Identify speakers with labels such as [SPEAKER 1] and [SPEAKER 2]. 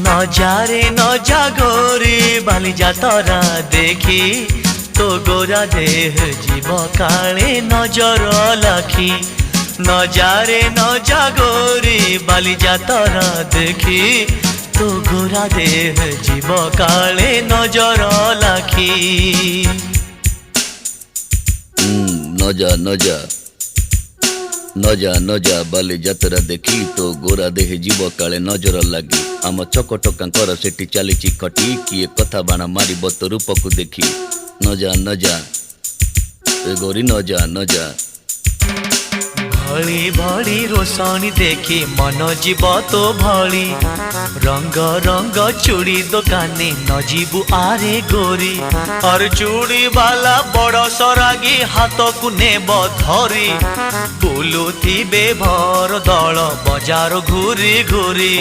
[SPEAKER 1] নজারে নজা গোরি বালি যাতরা দেখি তো গোরা দেহ জীব কালে নজর লাখি নজারে নজা গোরি বালি যাতরা দেখি তো গোরা দেহ জীব কালে নজর লাখি
[SPEAKER 2] নজা নজা নজা নজা বালি যাত্ରା দেখি তো গোরা দেহে জীବ କାଳେ ନଜର ଲାଗି ଆମ ଚକଟକାଙ୍କର ସେଠି ଚାଲିଛି ଖଟି କିଏ କଥା ବାଣ ମାରିବ ତୋ ରୂପକୁ ଦେଖି ନଜା ନଜା ଏ ଗୋରି ନଜା ନଜା
[SPEAKER 1] भली भली रोशनी देखी मन जीव तो भली रंग रंग चूड़ी दुकानी न जीवु आरे गोरी और चूड़ी वाला बड़ सरागी हाथ को नेब धरी बुलुथिबे भर दल बजार घूरी घूरी